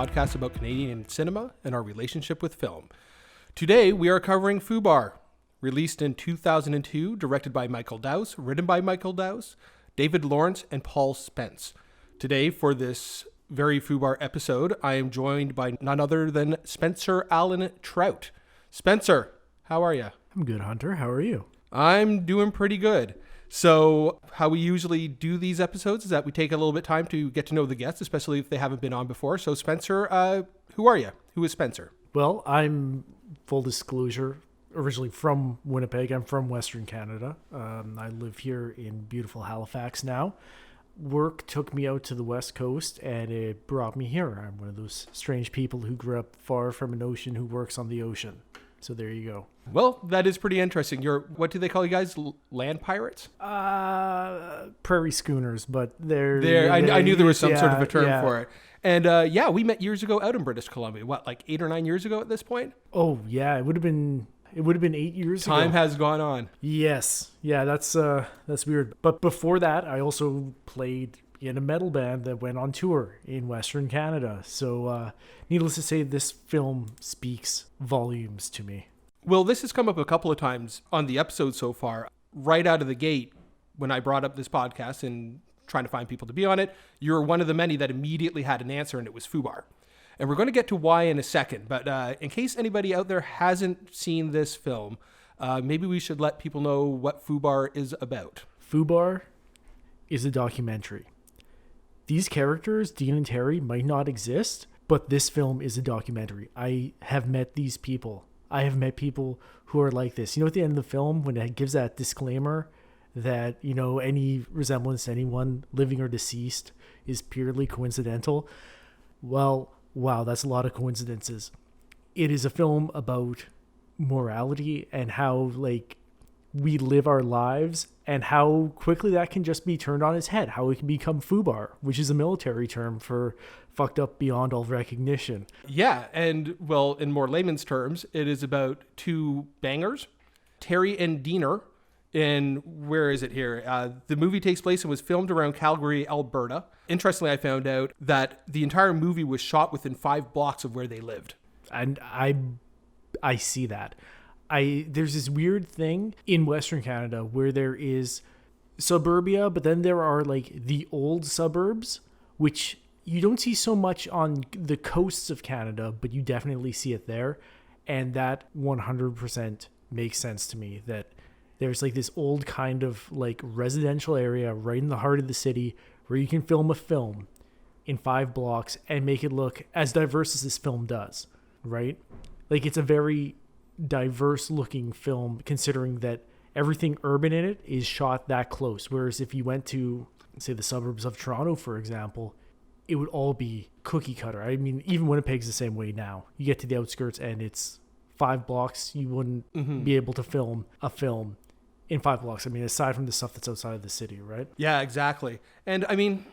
podcast about Canadian cinema and our relationship with film. Today, we are covering Fubar, released in 2002, directed by Michael Dowse, written by Michael Dowse, David Lawrence, and Paul Spence. Today, for this very Fubar episode, I am joined by none other than Spencer Allen Trout. Spencer, how are you? I'm good, Hunter. How are you? I'm doing pretty good. So how we usually do these episodes is that we take a little bit of time to get to know the guests, especially if they haven't been on before. So Spencer, who are you? Who is Spencer? Well, I'm, full disclosure, originally from Winnipeg. I'm from Western Canada. I live here in beautiful Halifax now. Work took me out to the West Coast and it brought me here. I'm one of those strange people who grew up far from an ocean who works on the ocean. So there you go. Well, that is pretty interesting. What do they call you guys? Land pirates? Prairie schooners, but I knew there was some sort of a term for it. And we met years ago out in British Columbia. What, like 8 or 9 years ago at this point? Oh yeah, it would have been 8 years ago. Time has gone on. Yes. Yeah, that's weird. But before that, I also played in a metal band that went on tour in Western Canada. So needless to say, this film speaks volumes to me. Well, this has come up a couple of times on the episode so far. Right out of the gate, when I brought up this podcast and trying to find people to be on it, you're one of the many that immediately had an answer, and it was Fubar. And we're going to get to why in a second. But in case anybody out there hasn't seen this film, maybe we should let people know what Fubar is about. Fubar is a documentary. These characters, Dean and Terry, might not exist, but this film is a documentary. I have met these people. I have met people who are like this. You know, at the end of the film, when it gives that disclaimer that, you know, any resemblance to anyone, living or deceased, is purely coincidental. Well, wow, that's a lot of coincidences. It is a film about morality and how, like, we live our lives and how quickly that can just be turned on its head, how it can become Fubar, which is a military term for fucked up beyond all recognition. Yeah, and well, in more layman's terms, it is about two bangers, Terry and Diener, in, where is it here? The movie takes place and was filmed around Calgary, Alberta. Interestingly, I found out that the entire movie was shot within 5 blocks of where they lived. And I see that. There's this weird thing in Western Canada where there is suburbia, but then there are like the old suburbs, which you don't see so much on the coasts of Canada, but you definitely see it there. And that 100% makes sense to me, that there's like this old kind of like residential area right in the heart of the city where you can film a film in 5 blocks and make it look as diverse as this film does, right? Like, it's a very diverse looking film considering that everything urban in it is shot that close. Whereas if you went to, say, the suburbs of Toronto, for example, it would all be cookie cutter. I mean, even Winnipeg's the same way now. You get to the outskirts and it's 5 blocks. You wouldn't be able to film a film in 5 blocks. I mean, aside from the stuff that's outside of the city, right? Yeah, exactly. And I mean,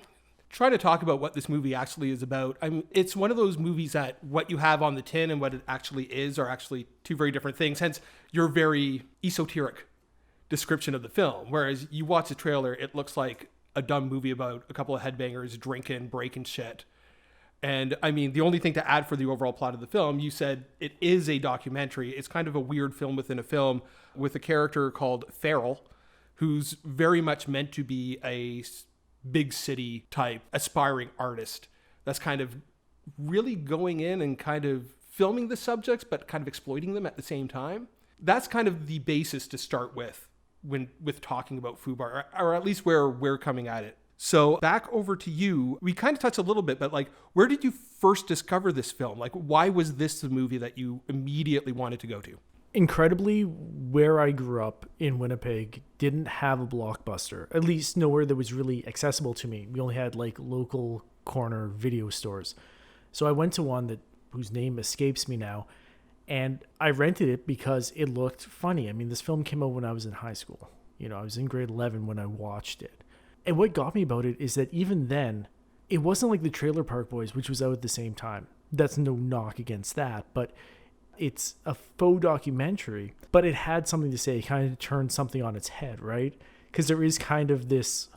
trying to talk about what this movie actually is about. I mean, it's one of those movies that what you have on the tin and what it actually is are actually two very different things. Hence, your very esoteric description of the film. Whereas you watch the trailer, it looks like a dumb movie about a couple of headbangers drinking, breaking shit. And I mean, the only thing to add for the overall plot of the film, you said it is a documentary. It's kind of a weird film within a film with a character called Farrell, who's very much meant to be a big city type aspiring artist that's kind of really going in and kind of filming the subjects but kind of exploiting them at the same time. That's kind of the basis to start with with talking about Fubar, or at least where we're coming at it. So back over to you. We kind of touched a little bit, but like, where did you first discover this film? Like, why was this the movie that you immediately wanted to go to? Incredibly, where I grew up in Winnipeg didn't have a Blockbuster, at least nowhere that was really accessible to me. We only had like local corner video stores. So I went to one whose name escapes me now, and I rented it because it looked funny. I mean, this film came out when I was in high school. You know, I was in grade 11 when I watched it. And what got me about it is that even then, it wasn't like the Trailer Park Boys, which was out at the same time. That's no knock against that, but it's a faux documentary, but it had something to say. It kind of turned something on its head, right? Because there is kind of this,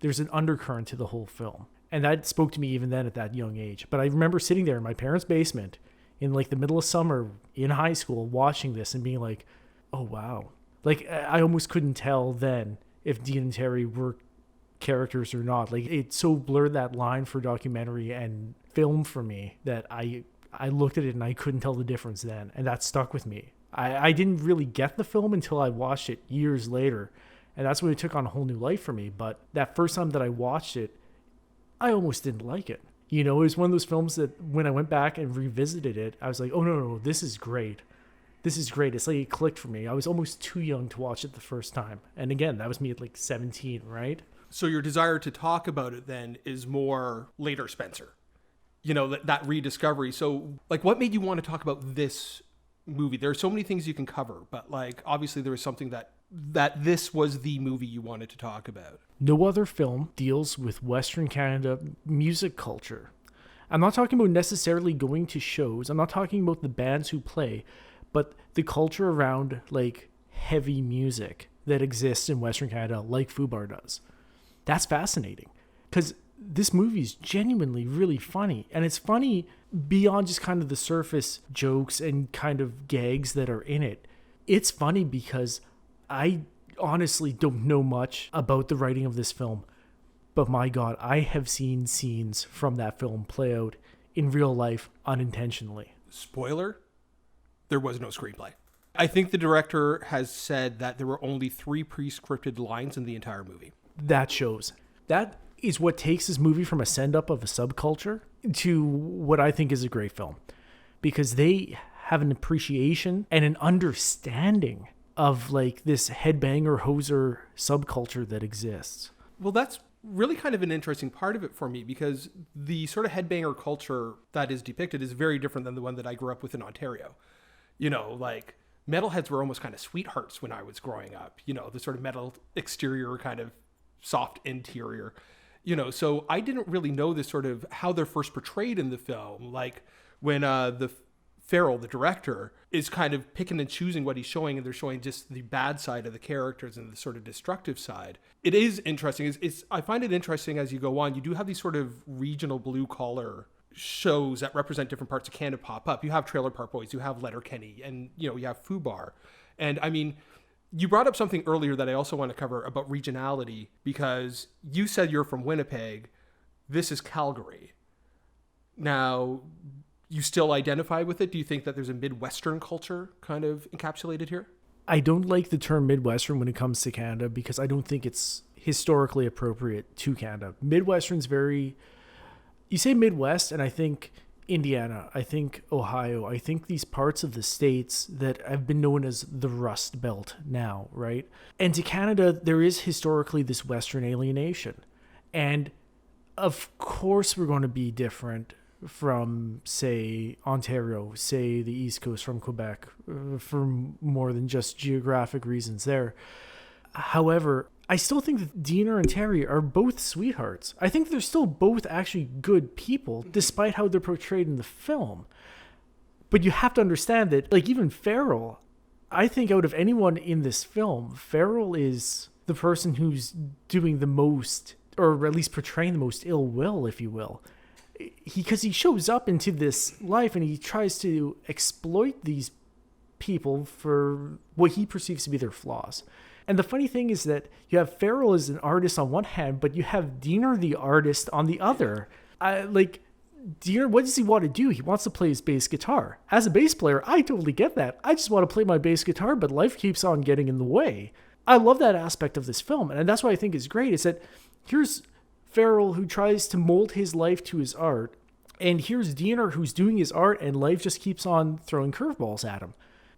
there's an undercurrent to the whole film. And that spoke to me even then at that young age. But I remember sitting there in my parents' basement in like the middle of summer in high school watching this and being like, oh, wow. Like, I almost couldn't tell then if Dean and Terry were characters or not. Like, it so blurred that line for documentary and film for me that I looked at it and I couldn't tell the difference then. And that stuck with me. I didn't really get the film until I watched it years later. And that's when it took on a whole new life for me. But that first time that I watched it, I almost didn't like it. You know, it was one of those films that when I went back and revisited it, I was like, oh, no, this is great. This is great. It's like it clicked for me. I was almost too young to watch it the first time. And again, that was me at like 17, right? So your desire to talk about it then is more later Spencer. You know, that rediscovery. So, like, what made you want to talk about this movie? There are so many things you can cover, but, like, obviously there was something that this was the movie you wanted to talk about. No other film deals with Western Canada music culture. I'm not talking about necessarily going to shows. I'm not talking about the bands who play, but the culture around, like, heavy music that exists in Western Canada, like Fubar does. That's fascinating. Because this movie is genuinely really funny. And it's funny beyond just kind of the surface jokes and kind of gags that are in it. It's funny because I honestly don't know much about the writing of this film. But my God, I have seen scenes from that film play out in real life unintentionally. Spoiler, there was no screenplay. I think the director has said that there were only 3 pre-scripted lines in the entire movie. That shows. That is what takes this movie from a send-up of a subculture to what I think is a great film. Because they have an appreciation and an understanding of like this headbanger hoser subculture that exists. Well, that's really kind of an interesting part of it for me, because the sort of headbanger culture that is depicted is very different than the one that I grew up with in Ontario. You know, like, metalheads were almost kind of sweethearts when I was growing up. You know, the sort of metal exterior, kind of soft interior. You know, so I didn't really know this sort of how they're first portrayed in the film. Like, when the Farrell, the director, is kind of picking and choosing what he's showing, and they're showing just the bad side of the characters and the sort of destructive side. It is interesting. I find it interesting as you go on. You do have these sort of regional blue collar shows that represent different parts of Canada pop up. You have Trailer Park Boys, you have Letterkenny, and, you know, you have Fubar. And I mean, you brought up something earlier that I also want to cover about regionality, because you said you're from Winnipeg. This is Calgary. Now, you still identify with it? Do you think that there's a Midwestern culture kind of encapsulated here? I don't like the term Midwestern when it comes to Canada because I don't think it's historically appropriate to Canada. Midwestern's very... You say Midwest, and I think Indiana, I think Ohio, I think these parts of the states that have been known as the Rust Belt now, right? And to Canada, there is historically this Western alienation. And of course we're going to be different from, say, Ontario, say the East Coast, from Quebec, for more than just geographic reasons there. However, I still think that Diener and Terry are both sweethearts. I think they're still both actually good people, despite how they're portrayed in the film. But you have to understand that, like, even Farrell, I think out of anyone in this film, Farrell is the person who's doing the most, or at least portraying the most ill will, if you will. Because he shows up into this life and he tries to exploit these people for what he perceives to be their flaws. And the funny thing is that you have Farrell as an artist on one hand, but you have Diener the artist on the other. Diener, what does he want to do? He wants to play his bass guitar. As a bass player, I totally get that. I just want to play my bass guitar, but life keeps on getting in the way. I love that aspect of this film, and that's what I think is great, is that here's Farrell who tries to mold his life to his art, and here's Diener who's doing his art and life just keeps on throwing curveballs at him.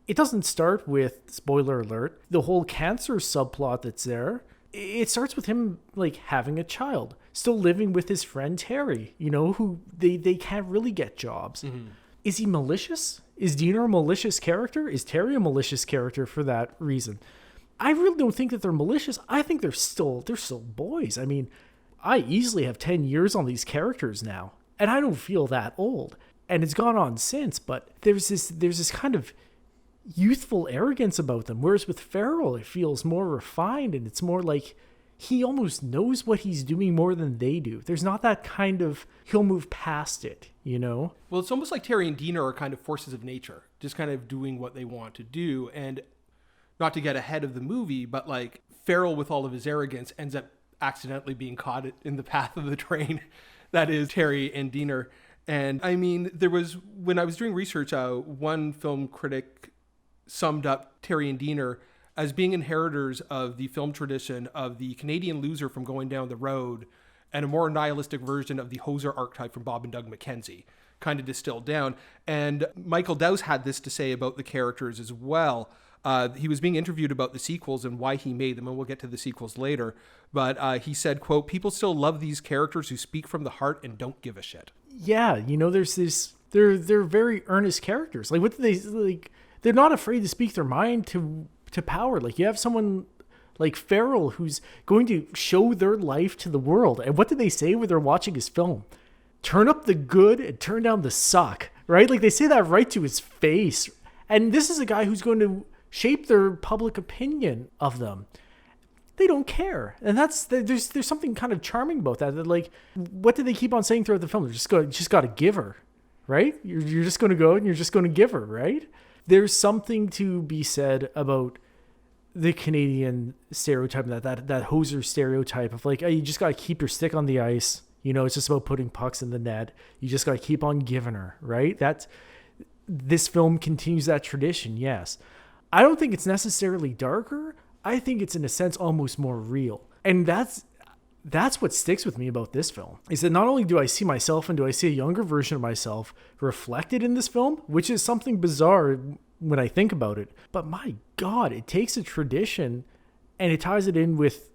It doesn't start with, spoiler alert, the whole cancer subplot that's there. It starts with him, like, having a child, still living with his friend Terry, you know, who they can't really get jobs. Mm-hmm. Is he malicious? Is Diener a malicious character? Is Terry a malicious character for that reason? I really don't think that they're malicious. I think they're still boys. I mean, I easily have 10 years on these characters now, and I don't feel that old. And it's gone on since, but there's this kind of youthful arrogance about them. Whereas with Farrell, it feels more refined, and it's more like he almost knows what he's doing more than they do. There's not that kind of, he'll move past it, you know? Well, it's almost like Terry and Dina are kind of forces of nature, just kind of doing what they want to do. And not to get ahead of the movie, but like Farrell, with all of his arrogance, ends up accidentally being caught in the path of the train that is Terry and Dina. And I mean, when I was doing research, one film critic summed up Terry and Dina as being inheritors of the film tradition of the Canadian loser from Going Down the Road, and a more nihilistic version of the hoser archetype from Bob and Doug McKenzie, kind of distilled down. And Michael Dowse had this to say about the characters as well. He was being interviewed about the sequels and why he made them, and we'll get to the sequels later. But he said, quote, "People still love these characters who speak from the heart and don't give a shit." Yeah, you know, there's this, they're very earnest characters. Like, what do they, like, they're not afraid to speak their mind to power. Like, you have someone like Farrell who's going to show their life to the world. And what do they say when they're watching his film? Turn up the good and turn down the suck, right? Like, they say that right to his face. And this is a guy who's going to shape their public opinion of them. They don't care. And there's something kind of charming about that. That, like, what do they keep on saying throughout the film? Just got to give her, right? You're just going to go and you're just going to give her, right? There's something to be said about the Canadian stereotype, that hoser stereotype of, like, oh, you just got to keep your stick on the ice. You know, it's just about putting pucks in the net. You just got to keep on giving her, right? This film continues that tradition, yes. I don't think it's necessarily darker. I think it's, in a sense, almost more real. And that's what sticks with me about this film, is that not only do I see myself and do I see a younger version of myself reflected in this film, which is something bizarre when I think about it, but my God, it takes a tradition and it ties it in with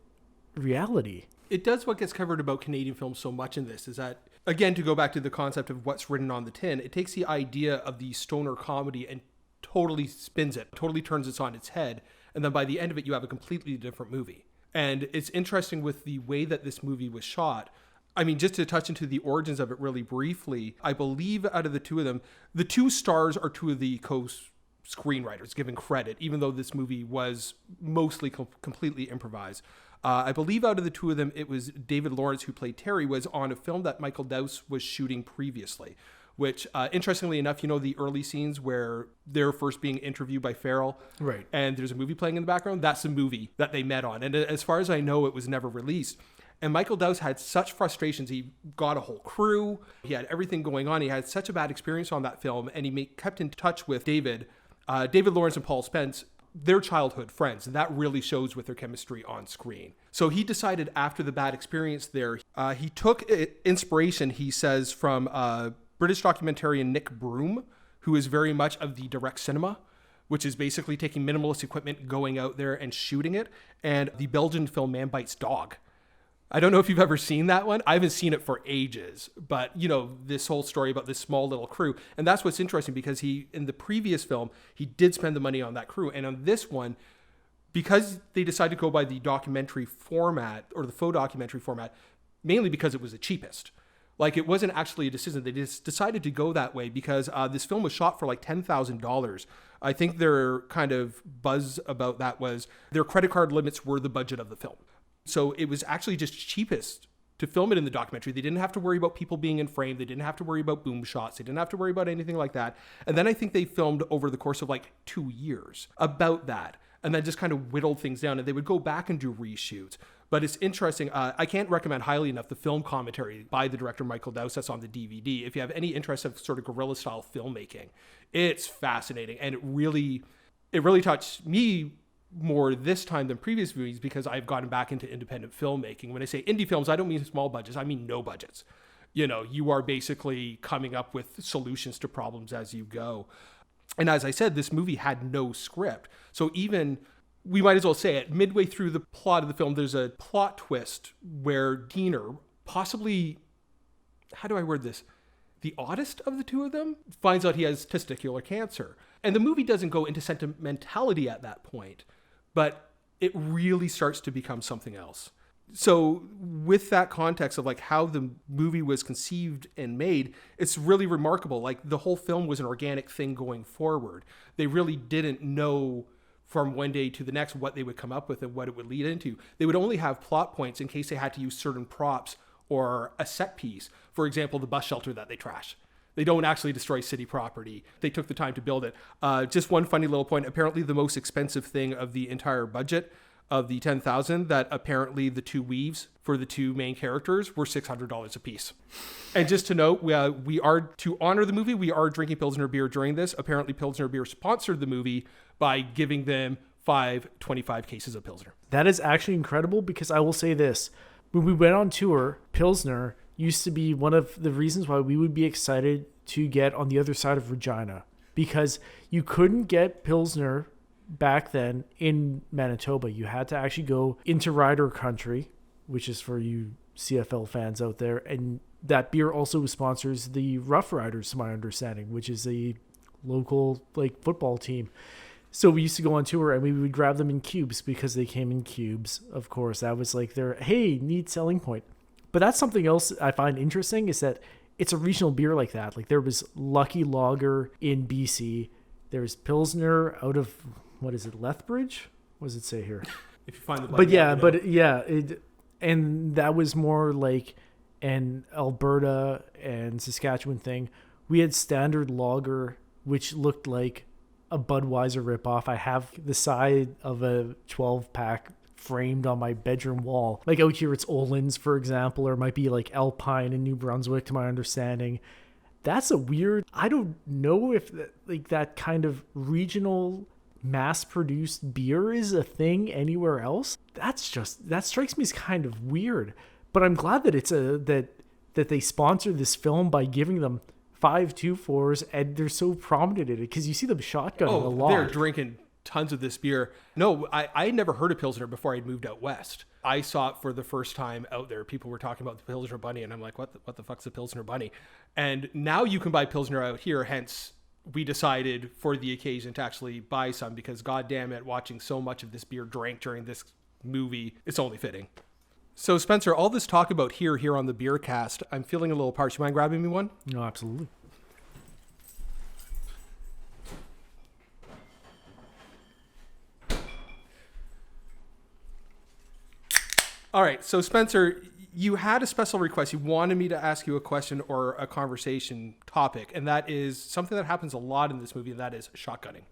reality. It does what gets covered about Canadian films so much in this, is that, again, to go back to the concept of what's written on the tin, it takes the idea of the stoner comedy and totally spins it, totally turns it on its head. And then by the end of it, you have a completely different movie. And it's interesting with the way that this movie was shot. I mean, just to touch into the origins of it really briefly, I believe out of the two of them, the two stars are two of the co-screenwriters given credit, even though this movie was mostly completely improvised. I believe out of the two of them, it was David Lawrence, who played Terry, was on a film that Michael Dowse was shooting previously. Which, interestingly enough, you know, the early scenes where they're first being interviewed by Farrell, right? And there's a movie playing in the background. That's a movie that they met on. And as far as I know, it was never released. And Michael Dowse had such frustrations. He got a whole crew. He had everything going on. He had such a bad experience on that film. And he kept in touch with David Lawrence and Paul Spence, their childhood friends. And that really shows with their chemistry on screen. So he decided after the bad experience there, he took inspiration, he says, from British documentarian Nick Broom, who is very much of the direct cinema, which is basically taking minimalist equipment, going out there and shooting it, and the Belgian film Man Bites Dog. I don't know if you've ever seen that one. I haven't seen it for ages, but, you know, this whole story about this small little crew. And that's what's interesting, because in the previous film, he did spend the money on that crew. And on this one, because they decided to go by the documentary format, or the faux documentary format, mainly because it was the cheapest. Like, it wasn't actually a decision. They just decided to go that way because this film was shot for like $10,000. I think their kind of buzz about that was their credit card limits were the budget of the film. So it was actually just cheapest to film it in the documentary. They didn't have to worry about people being in frame. They didn't have to worry about boom shots. They didn't have to worry about anything like that. And then I think they filmed over the course of like 2 years about that, and then just kind of whittled things down. And they would go back and do reshoots. But it's interesting. I can't recommend highly enough the film commentary by the director Michael Dowse that's on the DVD. If you have any interest of sort of guerrilla style filmmaking, it's fascinating. And it really touched me more this time than previous movies, because I've gotten back into independent filmmaking. When I say indie films, I don't mean small budgets. I mean no budgets. You know, you are basically coming up with solutions to problems as you go. And as I said, this movie had no script. So even, we might as well say it, midway through the plot of the film, there's a plot twist where Diener, possibly, how do I word this, the oddest of the two of them, finds out he has testicular cancer. And the movie doesn't go into sentimentality at that point, but it really starts to become something else. So with that context of like how the movie was conceived and made, it's really remarkable. Like, the whole film was an organic thing going forward. They really didn't know from one day to the next what they would come up with and what it would lead into. They would only have plot points in case they had to use certain props or a set piece. For example, the bus shelter that they trash. They don't actually destroy city property. They took the time to build it. Just one funny little point. Apparently the most expensive thing of the entire budget of the 10,000, that apparently the two weaves for the two main characters were $600 a piece. And just to note, we are, to honor the movie, we are drinking Pilsner beer during this. Apparently Pilsner beer sponsored the movie by giving them 25 cases of Pilsner. That is actually incredible, because I will say this. When we went on tour, Pilsner used to be one of the reasons why we would be excited to get on the other side of Regina, because you couldn't get Pilsner back then in Manitoba. You had to actually go into Rider country, which is for you CFL fans out there. And that beer also sponsors the Rough Riders, to my understanding, which is a local football team. So we used to go on tour and we would grab them in cubes because they came in cubes. Of course, that was their, hey, neat selling point. But that's something else I find interesting, is that it's a regional beer like that. Like there was Lucky Lager in BC. There's Pilsner out of, what is it, Lethbridge? What does it say here? If you find the But and that was more like an Alberta and Saskatchewan thing. We had Standard Lager, which looked like a Budweiser ripoff. I have the side of a 12-pack framed on my bedroom wall. Like out here, it's Olin's, for example, or it might be like Alpine in New Brunswick, to my understanding. That's a weird, I don't know if that kind of regional mass-produced beer is a thing anywhere else. That strikes me as kind of weird. But I'm glad that it's that they sponsored this film by giving them 5 2-4s, and they're so prominent in it because you see them shotgunning a lot. They're drinking tons of this beer. No, I had never heard of Pilsner before I'd moved out west. I saw it for the first time out there. People were talking about the Pilsner Bunny, and I'm like, what the fuck's a Pilsner Bunny? And now you can buy Pilsner out here, hence we decided for the occasion to actually buy some, because goddamn it, watching so much of this beer drank during this movie, it's only fitting. So Spencer, all this talk about here on the Beer Cast, I'm feeling a little parched. You mind grabbing me one? No, absolutely. All right, so Spencer, you had a special request. You wanted me to ask you a question or a conversation topic, and that is something that happens a lot in this movie, and that is shotgunning.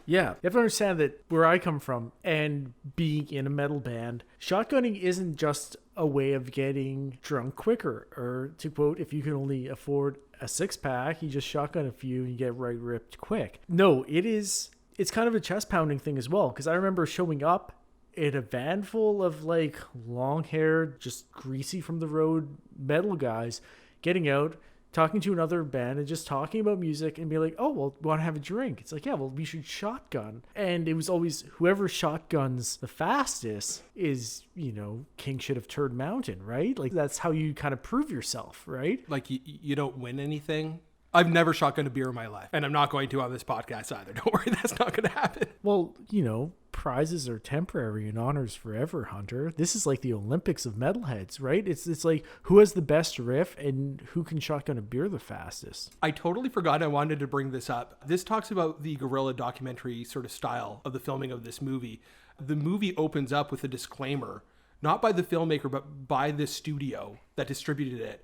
Yeah, you have to understand that where I come from and being in a metal band, shotgunning isn't just a way of getting drunk quicker, or to quote, if you can only afford a 6-pack, you just shotgun a few and you get right ripped quick. No, it's kind of a chest pounding thing as well, because I remember showing up in a van full of long haired, just greasy from the road metal guys, getting out, talking to another band and just talking about music and be like, oh, well, want to have a drink? It's like, yeah, well, we should shotgun. And it was always whoever shotguns the fastest is, king shit of Turd Mountain, right? Like that's how you kind of prove yourself, right? Like you don't win anything. I've never shotgunned a beer in my life, and I'm not going to on this podcast either. Don't worry, that's not going to happen. Well, prizes are temporary and honors forever, Hunter. This is like the Olympics of metalheads, right? It's like who has the best riff and who can shotgun a beer the fastest. I totally forgot I wanted to bring this up. This talks about the guerrilla documentary sort of style of the filming of this movie. The movie opens up with a disclaimer, not by the filmmaker, but by the studio that distributed it,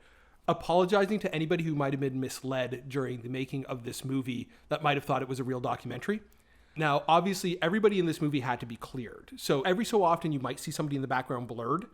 apologizing to anybody who might have been misled during the making of this movie that might have thought it was a real documentary. Now, obviously, everybody in this movie had to be cleared. So every so often you might see somebody in the background blurred,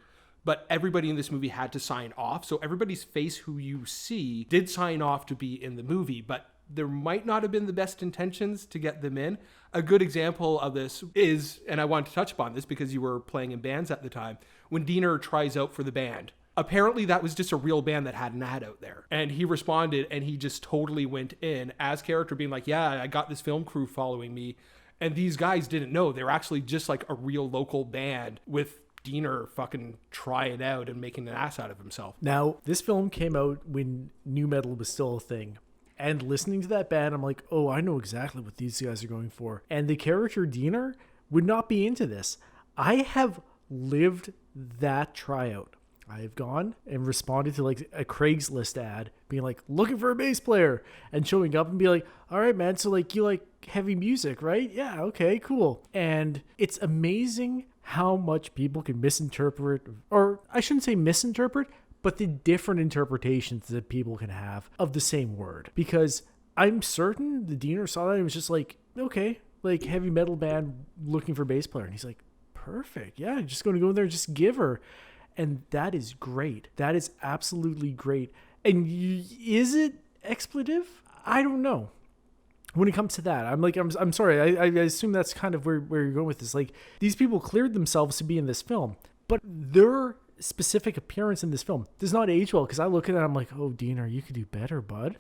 but everybody in this movie had to sign off. So everybody's face who you see did sign off to be in the movie, but there might not have been the best intentions to get them in. A good example of this is, and I wanted to touch upon this because you were playing in bands at the time, when Diener tries out for the band. Apparently that was just a real band that had an ad out there. And he responded and he just totally went in as character being like, yeah, I got this film crew following me. And these guys didn't know. They were actually just like a real local band with Diener fucking trying out and making an ass out of himself. Now, this film came out when nu metal was still a thing. And listening to that band, I'm like, oh, I know exactly what these guys are going for. And the character Diener would not be into this. I have lived that tryout. I have gone and responded to like a Craigslist ad being like, looking for a bass player, and showing up and be like, all right, man. So like, you like heavy music, right? Yeah. Okay, cool. And it's amazing how much people can misinterpret, or I shouldn't say misinterpret, but the different interpretations that people can have of the same word. Because I'm certain the Diener saw that and was just like, okay, like heavy metal band looking for bass player. And he's like, perfect. Yeah, just going to go in there and just give her. And that is great. That is absolutely great. And is it expletive? I don't know. When it comes to that, I'm sorry. I assume that's kind of where you're going with this. Like, these people cleared themselves to be in this film, but their specific appearance in this film does not age well, because I look at it and I'm like, oh, Diener, you could do better, bud.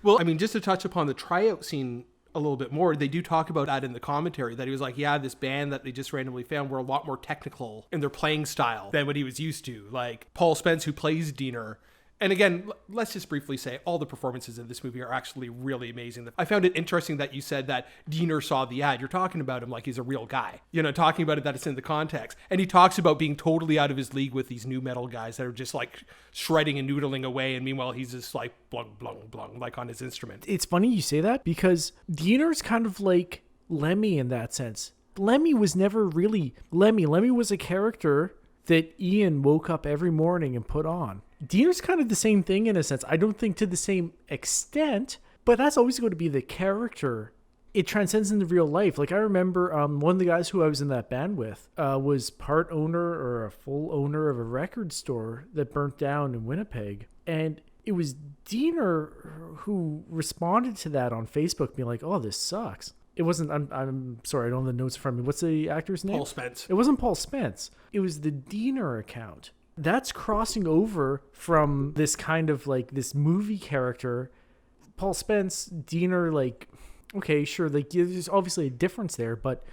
Well, I mean, just to touch upon the tryout scene a little bit more, they do talk about that in the commentary, that he was like, yeah, this band that they just randomly found were a lot more technical in their playing style than what he was used to. Like Paul Spence, who plays Diener. And again, let's just briefly say all the performances in this movie are actually really amazing. I found it interesting that you said that Diener saw the ad. You're talking about him like he's a real guy, you know, talking about it that it's in the context. And he talks about being totally out of his league with these new metal guys that are just like shredding and noodling away. And meanwhile, he's just like blung, blung, blung, like on his instrument. It's funny you say that, because Diener's kind of like Lemmy in that sense. Lemmy was never really Lemmy. Lemmy was a character that Ian woke up every morning and put on. Diener's kind of the same thing in a sense. I don't think to the same extent, but that's always going to be the character. It transcends into real life. Like I remember one of the guys who I was in that band with was part owner or a full owner of a record store that burnt down in Winnipeg. And it was Diener who responded to that on Facebook being like, oh, this sucks. It wasn't, I'm sorry, I don't have the notes in front of me. What's the actor's name? Paul Spence. It wasn't Paul Spence. It was the Diener account. That's crossing over from this kind of like this movie character. Paul Spence, Diener, like, okay, sure, like there's obviously a difference there, but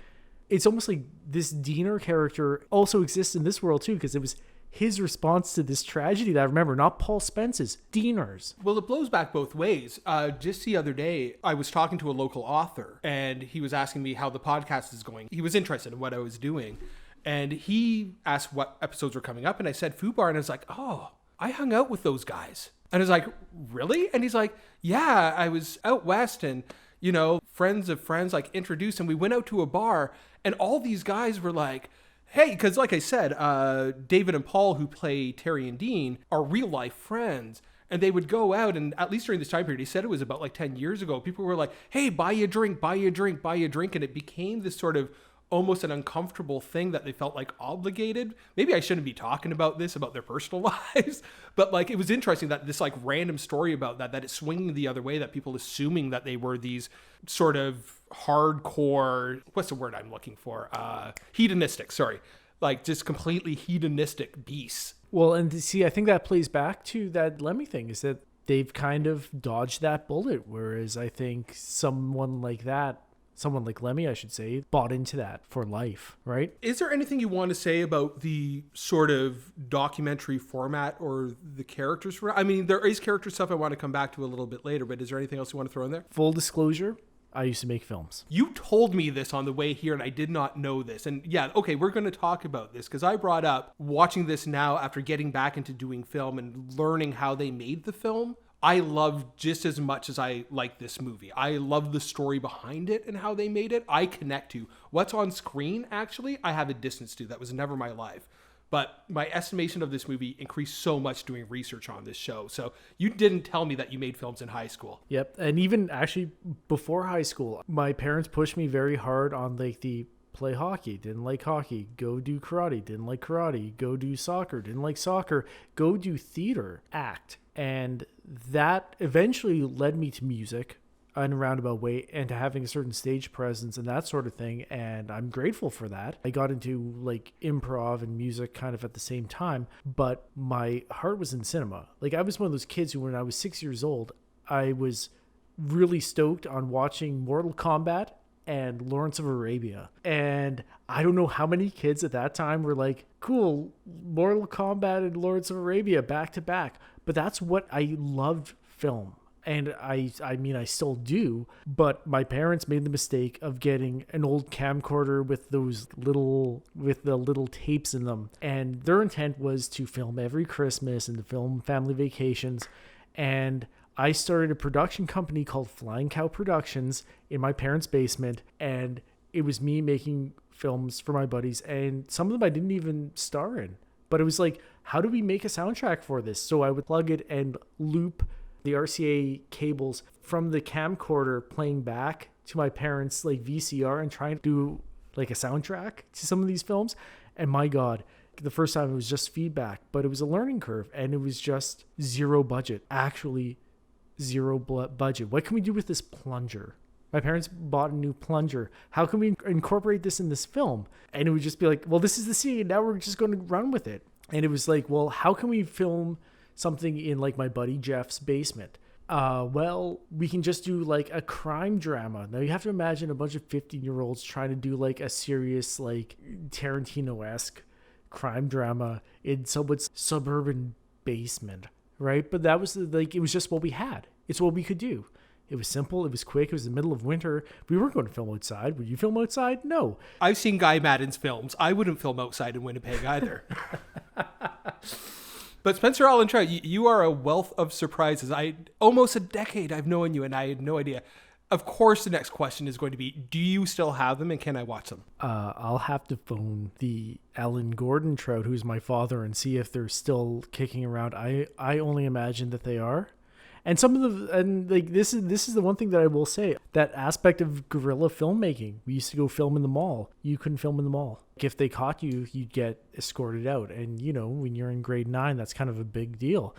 it's almost like this Diener character also exists in this world too, because it was his response to this tragedy that I remember, not Paul Spence's, Diener's. Well, it blows back both ways. Just the other day, I was talking to a local author, and he was asking me how the podcast is going. He was interested in what I was doing. And he asked what episodes were coming up. And I said Fubar. And I was like, oh, I hung out with those guys. And I was like, really? And he's like, yeah, I was out west and, you know, friends of friends like introduced. And we went out to a bar. And all these guys were like, hey, because like I said, David and Paul, who play Terry and Dean, are real life friends. And they would go out, and at least during this time period, he said it was about like 10 years ago, people were like, hey, buy you a drink, buy you a drink, buy you a drink. And it became this sort of almost an uncomfortable thing that they felt like obligated. Maybe I shouldn't be talking about this, about their personal lives, but like, it was interesting that this like random story about that it's swinging the other way, that people assuming that they were these sort of hardcore, what's the word I'm looking for? Hedonistic, sorry. Like just completely hedonistic beasts. Well, and see, I think that plays back to that Lemmy thing, is that they've kind of dodged that bullet. Whereas I think someone like Lemmy, I should say, bought into that for life, right? Is there anything you want to say about the sort of documentary format or the characters? I mean, there is character stuff I want to come back to a little bit later, but is there anything else you want to throw in there? Full disclosure, I used to make films. You told me this on the way here, and I did not know this. And yeah, okay, we're going to talk about this, because I brought up watching this now after getting back into doing film and learning how they made the film. I love just as much as I like this movie. I love the story behind it and how they made it. I connect to what's on screen. Actually, I have a distance to. That was never my life. But my estimation of this movie increased so much doing research on this show. So you didn't tell me that you made films in high school. Yep. And even actually before high school, my parents pushed me very hard on like the play hockey, didn't like hockey, go do karate, didn't like karate, go do soccer, didn't like soccer, go do theater, act. And that eventually led me to music in a roundabout way and to having a certain stage presence and that sort of thing. And I'm grateful for that. I got into like improv and music kind of at the same time, but my heart was in cinema. Like I was one of those kids who, when I was 6 years old, I was really stoked on watching Mortal Kombat and Lawrence of Arabia. And I don't know how many kids at that time were like, cool, Mortal Kombat and Lawrence of Arabia back to back. But that's what I loved film. And I mean, I still do, but my parents made the mistake of getting an old camcorder with the little tapes in them. And their intent was to film every Christmas and to film family vacations. And I started a production company called Flying Cow Productions in my parents' basement. And it was me making films for my buddies. And some of them I didn't even star in. But it was like, how do we make a soundtrack for this? So I would plug it and loop the RCA cables from the camcorder playing back to my parents' like VCR and trying to do like a soundtrack to some of these films. And my God, the first time it was just feedback, but it was a learning curve and it was just zero budget, actually zero budget. What can we do with this plunger? My parents bought a new plunger. How can we incorporate this in this film? And it would just be like, well, this is the scene. Now we're just going to run with it. And it was like, well, how can we film something in like my buddy Jeff's basement? Well, we can just do like a crime drama. Now you have to imagine a bunch of 15-year-olds trying to do like a serious, like Tarantino-esque crime drama in someone's suburban basement, right? But that was like, it was just what we had. It's what we could do. It was simple. It was quick. It was the middle of winter. We weren't going to film outside. Would you film outside? No. I've seen Guy Madden's films. I wouldn't film outside in Winnipeg either. But Spencer Allen Trout, you are a wealth of surprises. Almost a decade I've known you, and I had no idea. Of course, the next question is going to be, do you still have them, and can I watch them? I'll have to phone the Alan Gordon Trout, who's my father, and see if they're still kicking around. I only imagine that they are. And this is the one thing that I will say, that aspect of guerrilla filmmaking. We used to go film in the mall. You couldn't film in the mall. If they caught you, you'd get escorted out. And, you know, when you're in grade 9, that's kind of a big deal.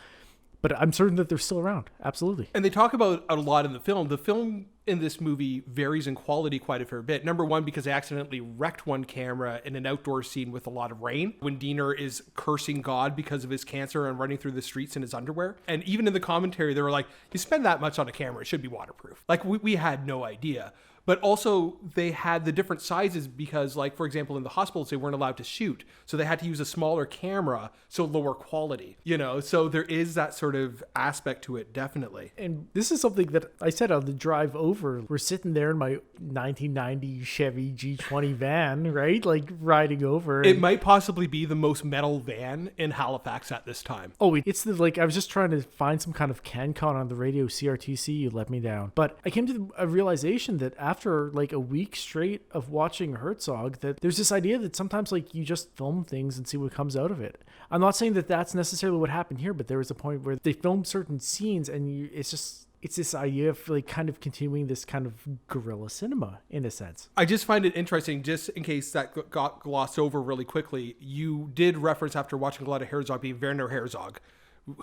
But I'm certain that they're still around. Absolutely. And they talk about a lot in the film. The film in this movie varies in quality quite a fair bit. Number one, because they accidentally wrecked one camera in an outdoor scene with a lot of rain when Diener is cursing God because of his cancer and running through the streets in his underwear. And even in the commentary, they were like, you spend that much on a camera, it should be waterproof. Like, we had no idea. But also they had the different sizes because, like, for example, in the hospitals, they weren't allowed to shoot. So they had to use a smaller camera, so lower quality, you know? So there is that sort of aspect to it, definitely. And this is something that I said on the drive over. We're sitting there in my 1990 Chevy G20 van, right? Like, riding over. It might possibly be the most metal van in Halifax at this time. Oh, it's I was just trying to find some kind of CanCon on the radio, CRTC. You let me down. But I came to a realization that after like a week straight of watching Herzog, that there's this idea that sometimes like you just film things and see what comes out of it. I'm not saying that that's necessarily what happened here, but there was a point where they filmed certain scenes and it's this idea of like kind of continuing this kind of guerrilla cinema in a sense. I just find it interesting, just in case that got glossed over really quickly. You did reference, after watching a lot of Herzog, being Werner Herzog,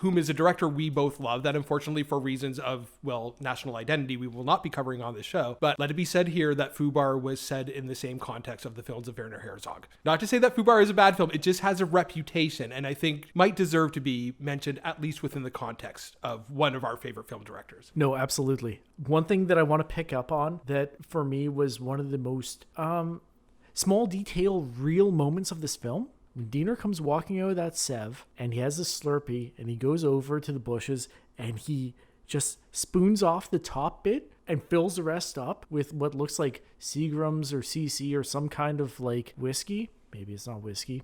whom is a director we both love, that unfortunately for reasons of, well, national identity, we will not be covering on this show. But let it be said here that Fubar was said in the same context of the films of Werner Herzog. Not to say that Fubar is a bad film, it just has a reputation, and I think might deserve to be mentioned at least within the context of one of our favorite film directors. No, absolutely. One thing that I want to pick up on that for me was one of the most small detail, real moments of this film. When Diener comes walking out of that Sev and he has a Slurpee and he goes over to the bushes and he just spoons off the top bit and fills the rest up with what looks like Seagram's or CC or some kind of like whiskey. Maybe it's not whiskey.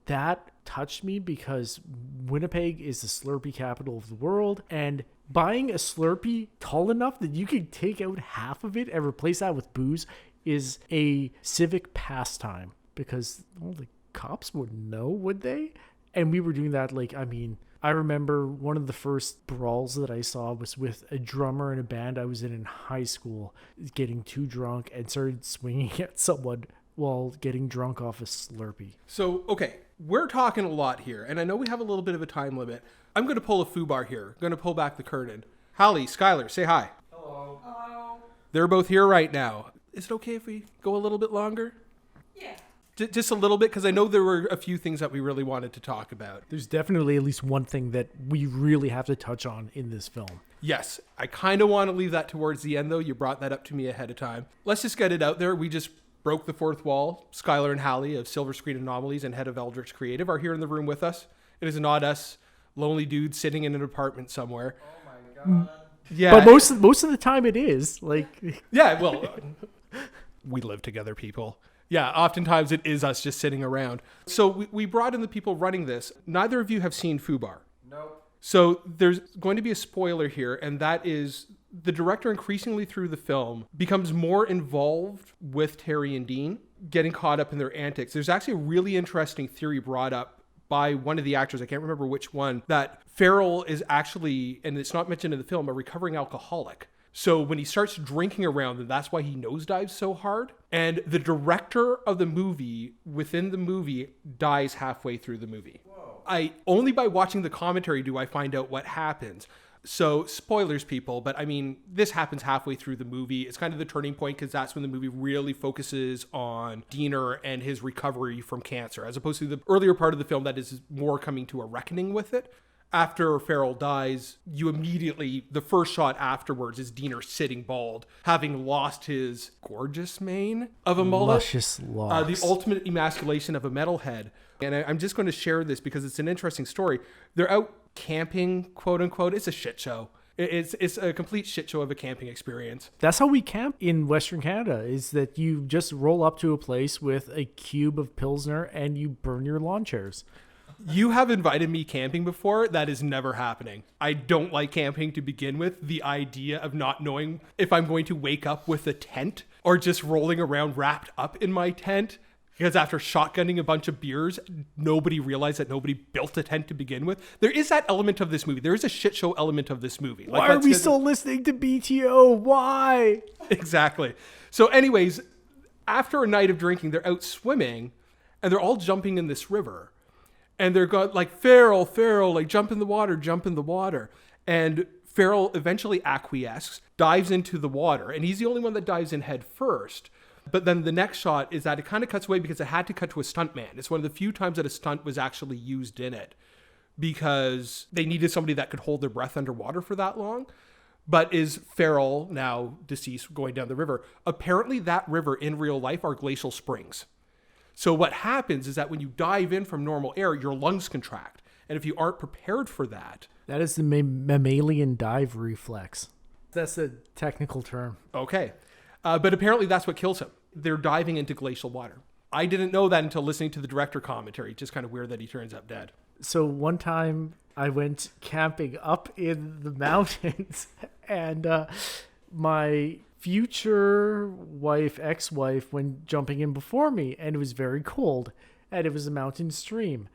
That touched me because Winnipeg is the Slurpee capital of the world, and buying a Slurpee tall enough that you can take out half of it and replace that with booze is a civic pastime, because the cops wouldn't know, would they? And we were doing that, like, I mean, I remember one of the first brawls that I saw was with a drummer in a band I was in high school, getting too drunk and started swinging at someone while getting drunk off a Slurpee. So, okay, we're talking a lot here, and I know we have a little bit of a time limit. I'm going to pull a Fubar here. I'm going to pull back the curtain. Hallie, Skylar, say hi. Hello. Hello. They're both here right now. Is it okay if we go a little bit longer? Yeah. Just a little bit, because I know there were a few things that we really wanted to talk about. There's definitely at least one thing that we really have to touch on in this film. Yes, I kind of want to leave that towards the end, though. You brought that up to me ahead of time. Let's just get it out there. We just broke the fourth wall. Skylar and Hallie of Silver Screen Anomalies and head of Eldritch Creative are here in the room with us. It is not us lonely dudes sitting in an apartment somewhere. Oh my god. Yeah. But most of the time it is. Like, Yeah, well, we live together, people. Yeah, oftentimes it is us just sitting around. So we brought in the people running this. Neither of you have seen Fubar. Nope. So there's going to be a spoiler here, and that is the director increasingly through the film becomes more involved with Terry and Dean, getting caught up in their antics. There's actually a really interesting theory brought up by one of the actors, I can't remember which one, that Farrell is actually, and it's not mentioned in the film, a recovering alcoholic. So when he starts drinking around them, that's why he nosedives so hard. And the director of the movie, within the movie, dies halfway through the movie. Whoa. Only by watching the commentary do I find out what happens. So spoilers, people, but I mean, this happens halfway through the movie. It's kind of the turning point because that's when the movie really focuses on Diener and his recovery from cancer, as opposed to the earlier part of the film that is more coming to a reckoning with it. After Farrell dies, you immediately, the first shot afterwards is Diener sitting bald, having lost his gorgeous mane of a mullet. luscious locks. The ultimate emasculation of a metalhead. And I'm just going to share this because it's an interesting story. They're out camping, quote unquote. It's a shit show. It's a complete shit show of a camping experience. That's how we camp in Western Canada, is that you just roll up to a place with a cube of Pilsner and you burn your lawn chairs. You have invited me camping before. That is never happening. I don't like camping to begin with. The idea of not knowing if I'm going to wake up with a tent or just rolling around wrapped up in my tent. Because after shotgunning a bunch of beers, nobody realized that nobody built a tent to begin with. There is that element of this movie. There is a shit show element of this movie. Why are we still listening to BTO? Why? Exactly. So anyways, after a night of drinking, they're out swimming and they're all jumping in this river. And they're going like, Farrell, like jump in the water. And Farrell eventually acquiesces, dives into the water. And he's the only one that dives in head first. But then the next shot is that it kind of cuts away because it had to cut to a stuntman. It's one of the few times that a stunt was actually used in it because they needed somebody that could hold their breath underwater for that long. But is Farrell, now deceased, going down the river? Apparently that river in real life are glacial springs. So what happens is that when you dive in from normal air, your lungs contract. And if you aren't prepared for that... That is the mammalian dive reflex. That's a technical term. Okay. But apparently that's what kills him. They're diving into glacial water. I didn't know that until listening to the director commentary. It's just kind of weird that he turns up dead. So one time I went camping up in the mountains and my future wife, ex-wife, went jumping in before me, and it was very cold and it was a mountain stream.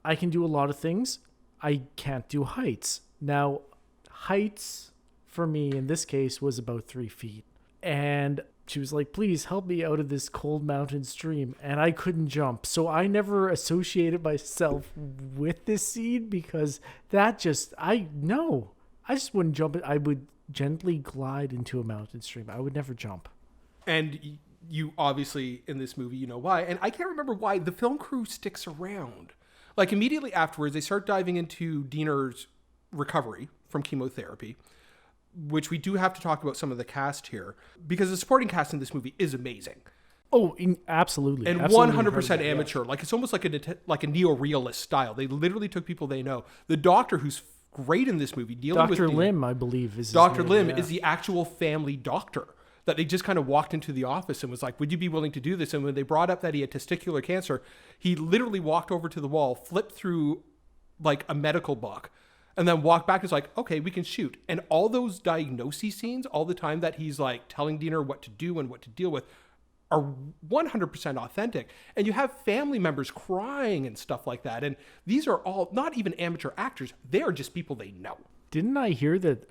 I can do a lot of things. I can't do heights. Now, heights for me in this case was about 3 feet. And she was like, please help me out of this cold mountain stream. And I couldn't jump. So I never associated myself with this scene because that just, I just wouldn't jump. I would gently glide into a mountain stream. I would never jump. And you obviously, in this movie, you know why. And I can't remember why the film crew sticks around. Like immediately afterwards, they start diving into Diener's recovery from chemotherapy, which we do have to talk about some of the cast here because the supporting cast in this movie is amazing. Oh, absolutely. And absolutely 100% amateur. Yeah. Like it's almost like a neo-realist style. They literally took people they know. The doctor who's great in this movie, dealing with Dr. Lim, I believe, is Dr. Lim is the actual family doctor that they just kind of walked into the office and was like, would you be willing to do this? And when they brought up that he had testicular cancer, he literally walked over to the wall, flipped through like a medical book, and then walked back and was like, okay, we can shoot. And all those diagnosis scenes, all the time that he's like telling Diener what to do and what to deal with, are 100% authentic. And you have family members crying and stuff like that. And these are all not even amateur actors. They are just people they know. Didn't I hear that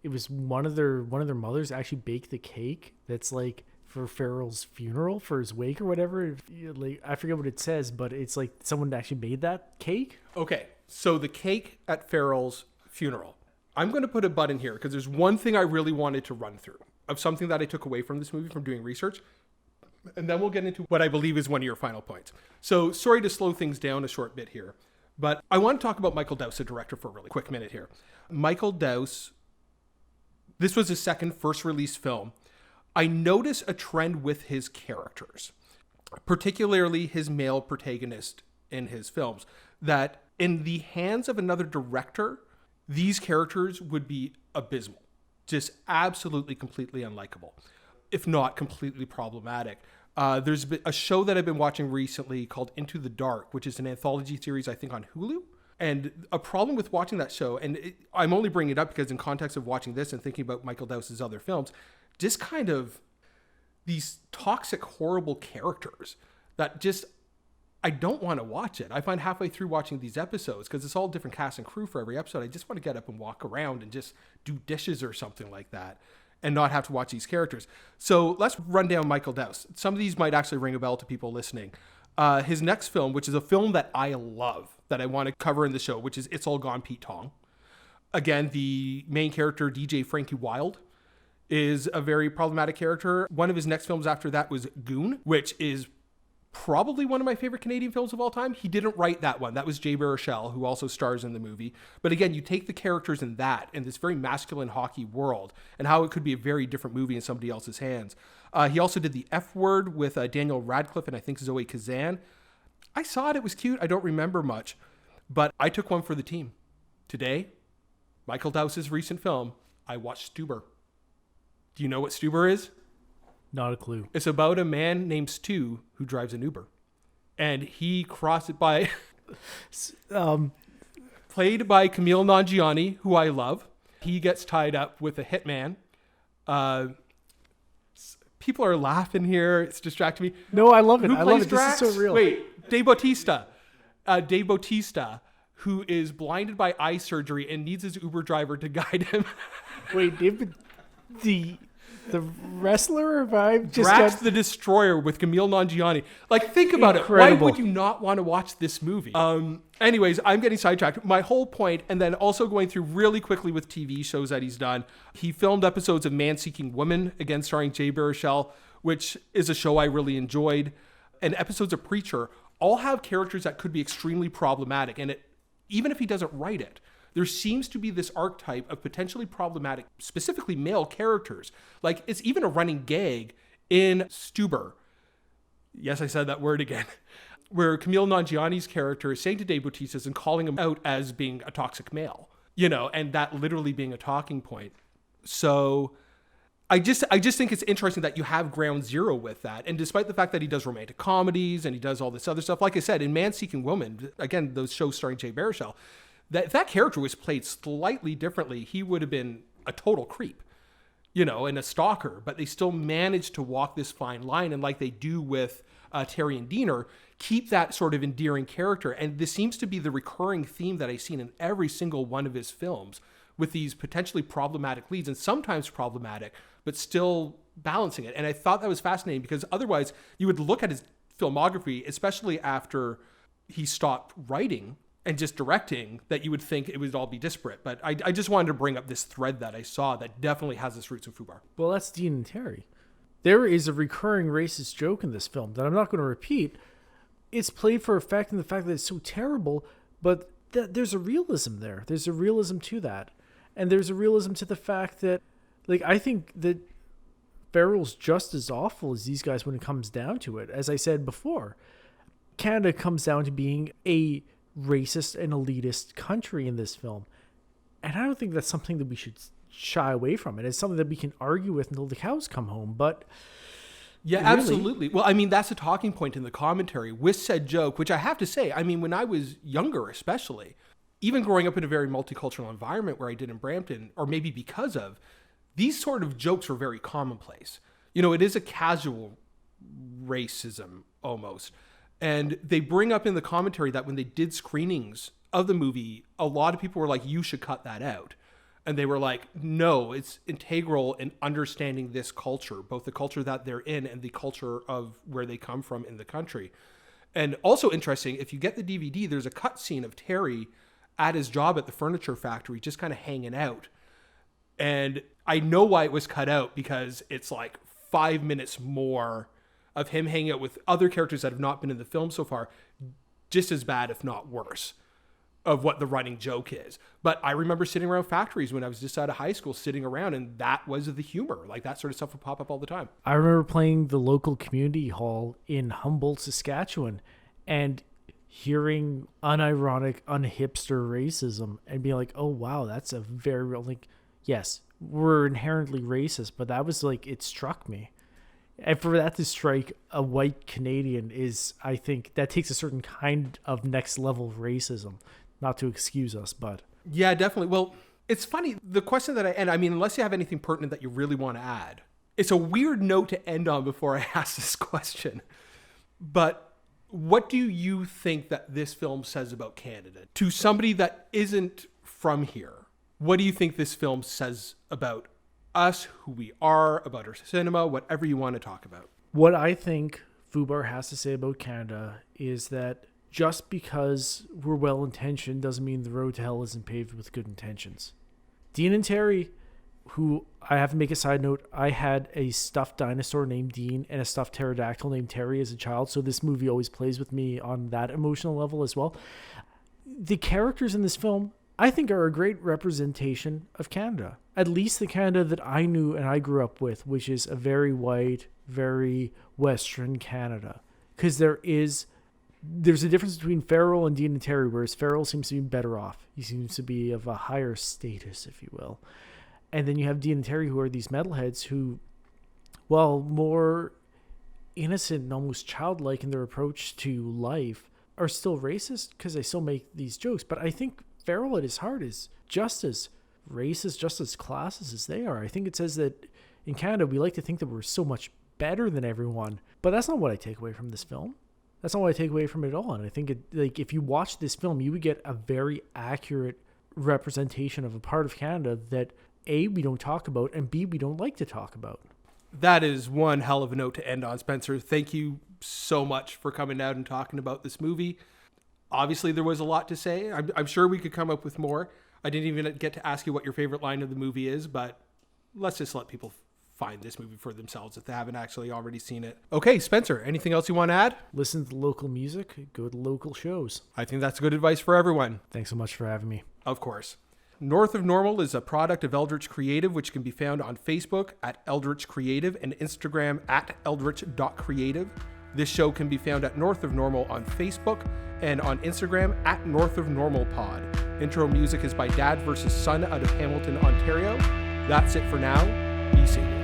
it was one of their mothers actually baked the cake that's like for Farrell's funeral, for his wake or whatever? Like, I forget what it says, but it's like someone actually made that cake. Okay, so the cake at Farrell's funeral. I'm going to put a button here because there's one thing I really wanted to run through of something that I took away from this movie from doing research. And then we'll get into what I believe is one of your final points. So sorry to slow things down a short bit here, but I want to talk about Michael Dowse, the director, for a really quick minute here. Michael Dowse, this was his second first release film. I notice a trend with his characters, particularly his male protagonist in his films, that in the hands of another director, these characters would be abysmal. Just absolutely, completely unlikable, if not completely problematic. There's been a show that I've been watching recently called Into the Dark, which is an anthology series, I think, on Hulu. And a problem with watching that show, and I'm only bringing it up because in context of watching this and thinking about Michael Dowse's other films, just kind of these toxic, horrible characters that just, I don't want to watch it. I find halfway through watching these episodes, because it's all different cast and crew for every episode, I just want to get up and walk around and just do dishes or something like that and not have to watch these characters. So let's run down Michael Dowse. Some of these might actually ring a bell to people listening. His next film, which is a film that I love, that I want to cover in the show, which is It's All Gone Pete Tong. Again, the main character, DJ Frankie Wilde, is a very problematic character. One of his next films after that was Goon, which is probably one of my favorite Canadian films of all time. He didn't write that one. That was Jay Baruchel, who also stars in the movie. But again, you take the characters in that, in this very masculine hockey world, and how it could be a very different movie in somebody else's hands. He also did The F Word with Daniel Radcliffe and I think Zoe Kazan. I saw it. It was cute. I don't remember much. But I took one for the team. Today, Michael Dowse's recent film, I watched Stuber. Do you know what Stuber is? Not a clue. It's about a man named Stu who drives an Uber. And he crossed it by... played by Camille Nanjiani, who I love. He gets tied up with a hitman. People are laughing here. It's distracting me. No, I love it. Who I plays love it. Drax? This is so real. Wait, Dave Bautista. Dave Bautista, who is blinded by eye surgery and needs his Uber driver to guide him. Wait, David, the wrestler, or I just Drax got... the Destroyer with Camille Nanjiani. Like, think about Incredible. it. Why would you not want to watch this movie? Anyways, I'm getting sidetracked. My whole point, and then also going through really quickly with TV shows that he's done. He filmed episodes of Man Seeking Woman, again starring Jay Baruchel, which is a show I really enjoyed. And episodes of Preacher all have characters that could be extremely problematic. And even if he doesn't write it, there seems to be this archetype of potentially problematic, specifically male characters. Like, it's even a running gag in Stuber. Yes, I said that word again. Where Camille Nanjiani's character is saying to Dave Bautista and calling him out as being a toxic male, and that literally being a talking point. So I just think it's interesting that you have ground zero with that. And despite the fact that he does romantic comedies and he does all this other stuff, like I said, in Man Seeking Woman, again, those shows starring Jay Baruchel, that if that character was played slightly differently, he would have been a total creep, and a stalker. But they still managed to walk this fine line, and like they do with Terry and Diener, keep that sort of endearing character. And this seems to be the recurring theme that I've seen in every single one of his films, with these potentially problematic leads, and sometimes problematic, but still balancing it. And I thought that was fascinating, because otherwise you would look at his filmography, especially after he stopped writing and just directing, that you would think it would all be disparate. But I just wanted to bring up this thread that I saw that definitely has its roots in Fubar. Well, that's Dean and Terry. There is a recurring racist joke in this film that I'm not going to repeat. It's played for effect in the fact that it's so terrible, but there's a realism there. There's a realism to that. And there's a realism to the fact that, I think that Farrell's just as awful as these guys when it comes down to it. As I said before, Canada comes down to being a racist and elitist country in this film. And I don't think that's something that we should shy away from. It's something that we can argue with until the cows come home. But yeah, really, absolutely. Well, that's a talking point in the commentary with said joke, which I have to say, when I was younger, especially, even growing up in a very multicultural environment where I did in Brampton, or maybe because of, these sort of jokes were very commonplace. It is a casual racism almost. And they bring up in the commentary that when they did screenings of the movie, a lot of people were like, you should cut that out. And they were like, no, it's integral in understanding this culture, both the culture that they're in and the culture of where they come from in the country. And also interesting, if you get the DVD, there's a cut scene of Terry at his job at the furniture factory, just kind of hanging out. And I know why it was cut out, because it's like 5 minutes more of him hanging out with other characters that have not been in the film so far, just as bad, if not worse, of what the running joke is. But I remember sitting around factories when I was just out of high school, sitting around, and that was the humor. Like, that sort of stuff would pop up all the time. I remember playing the local community hall in Humboldt, Saskatchewan, and hearing unironic, unhipster racism and being like, oh, wow, that's a very real, yes, we're inherently racist, but that was like, it struck me. And for that to strike a white Canadian is, I think, that takes a certain kind of next level racism. Not to excuse us, but. Yeah, definitely. Well, it's funny. The question that I mean, unless you have anything pertinent that you really want to add, it's a weird note to end on before I ask this question. But what do you think that this film says about Canada? To somebody that isn't from here, what do you think this film says about us, who we are, about our cinema, whatever you want to talk about? What I think Fubar has to say about Canada is that just because we're well-intentioned doesn't mean the road to hell isn't paved with good intentions. Dean and Terry, who, I have to make a side note, I had a stuffed dinosaur named Dean and a stuffed pterodactyl named Terry as a child, so this movie always plays with me on that emotional level as well. The characters in this film, I think, are a great representation of Canada. At least the Canada that I knew and I grew up with, which is a very white, very Western Canada. Because there's a difference between Farrell and Dean and Terry, whereas Farrell seems to be better off. He seems to be of a higher status, if you will. And then you have Dean and Terry, who are these metalheads who, while more innocent and almost childlike in their approach to life, are still racist because they still make these jokes. But I think Farrell at his heart is just as racist, just as classist as they are. I think it says that in Canada, we like to think that we're so much better than everyone. But that's not what I take away from this film. That's not what I take away from it at all. And I think if you watch this film, you would get a very accurate representation of a part of Canada that A, we don't talk about, and B, we don't like to talk about. That is one hell of a note to end on, Spencer. Thank you so much for coming out and talking about this movie. Obviously, there was a lot to say. I'm sure we could come up with more. I didn't even get to ask you what your favorite line of the movie is, but let's just let people find this movie for themselves if they haven't actually already seen it. Okay, Spencer, anything else you want to add? Listen to the local music, go to local shows. I think that's good advice for everyone. Thanks so much for having me. Of course. North of Normal is a product of Eldritch Creative, which can be found on Facebook at Eldritch Creative and Instagram at eldritch.creative. This show can be found at North of Normal on Facebook and on Instagram at North of Normal Pod. Intro music is by Dad vs. Son out of Hamilton, Ontario. That's it for now. Be safe.